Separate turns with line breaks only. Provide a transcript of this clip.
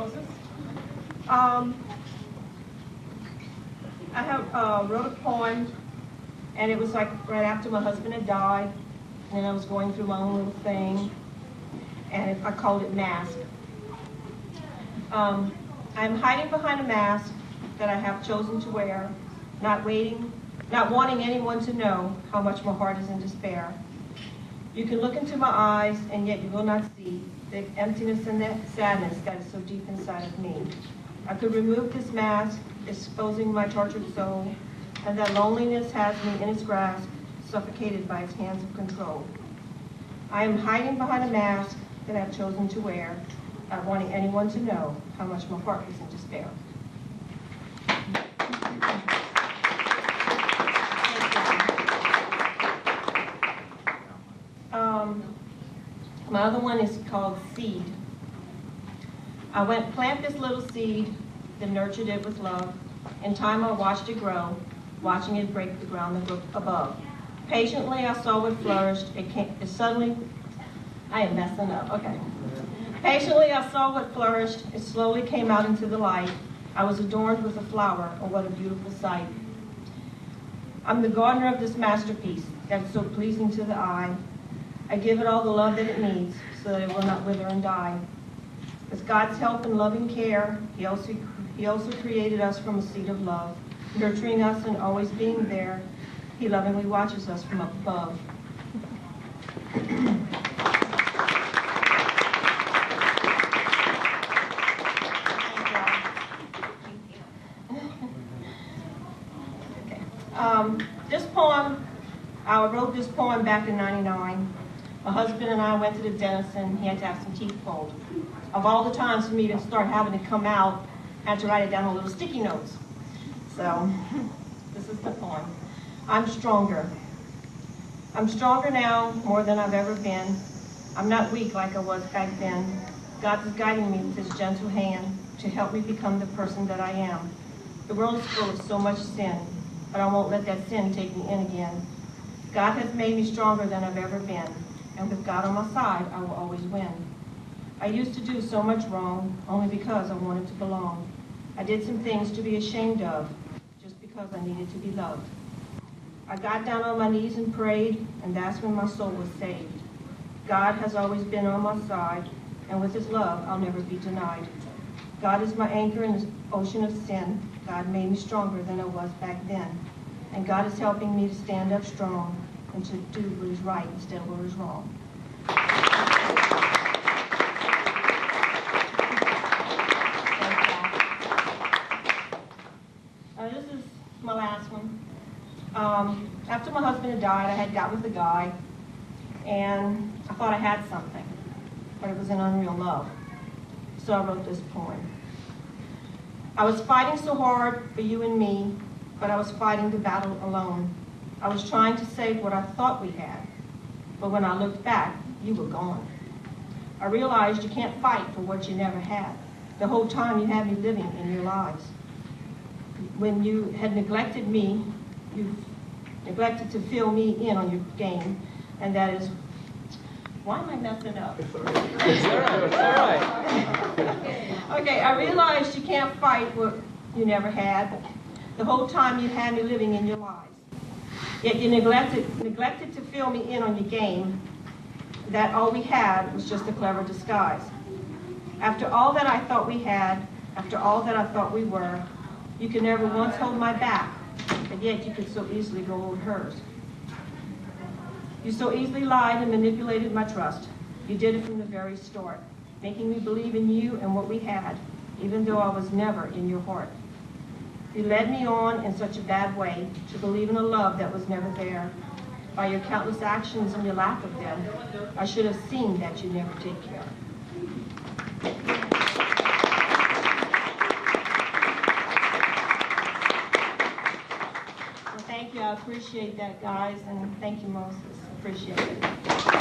Moses. I have wrote a poem, and it was like right after my husband had died, and I was going through my own little thing, and I called it Mask. I'm hiding behind a mask that I have chosen to wear, not wanting anyone to know how much my heart is in despair. You can look into my eyes, and yet you will not see the emptiness and the sadness that is so deep inside of me. I could remove this mask, exposing my tortured soul, and that loneliness has me in its grasp, suffocated by its hands of control. I am hiding behind a mask that I have chosen to wear, not wanting anyone to know how much my heart is in despair. My other one is called Seed. I went plant this little seed, then nurtured it with love. In time I watched it grow, watching it break the ground above. Patiently I saw it flourished. I am messing up, okay. Patiently I saw what flourished. It slowly came out into the light. I was adorned with a flower. Oh, what a beautiful sight. I'm the gardener of this masterpiece that's so pleasing to the eye. I give it all the love that it needs so that it will not wither and die. With God's help and loving care, He also created us from a seed of love, nurturing us and always being there. He lovingly watches us from up above. This poem, I wrote this poem back in '99. My husband and I went to the dentist, and he had to have some teeth pulled. Of all the times for me to start having to come out, I had to write it down on little sticky notes. So, this is the poem. I'm stronger. I'm stronger now, more than I've ever been. I'm not weak like I was back then. God is guiding me with His gentle hand to help me become the person that I am. The world is full of so much sin, but I won't let that sin take me in again. God has made me stronger than I've ever been, and with God on my side, I will always win. I used to do so much wrong, only because I wanted to belong. I did some things to be ashamed of, just because I needed to be loved. I got down on my knees and prayed, and that's when my soul was saved. God has always been on my side, and with His love, I'll never be denied. God is my anchor in the ocean of sin. God made me stronger than I was back then. And God is helping me to stand up strong and to do what is right instead of what is wrong. This is my last one. After my husband had died, I had got with a guy, and I thought I had something, but it was an unreal love. So I wrote this poem. I was fighting so hard for you and me, but I was fighting the battle alone. I was trying to save what I thought we had, but when I looked back, you were gone. I realized you can't fight for what you never had. The whole time you had me living in your lives. When you had neglected me, you neglected to fill me in on your game, and that is, why am I messing up?
It's all right.
Okay, I realized you can't fight what you never had. The whole time you had me living in your lives. Yet you neglected to fill me in on your game, that all we had was just a clever disguise. After all that I thought we had, after all that I thought we were, you could never once hold my back, but yet you could so easily go hold hers. You so easily lied and manipulated my trust. You did it from the very start, making me believe in you and what we had, even though I was never in your heart. You led me on in such a bad way to believe in a love that was never there. By your countless actions and your lack of them, I should have seen that you never take care. Well, thank you. I appreciate that, guys, and thank you, Moses. Appreciate it.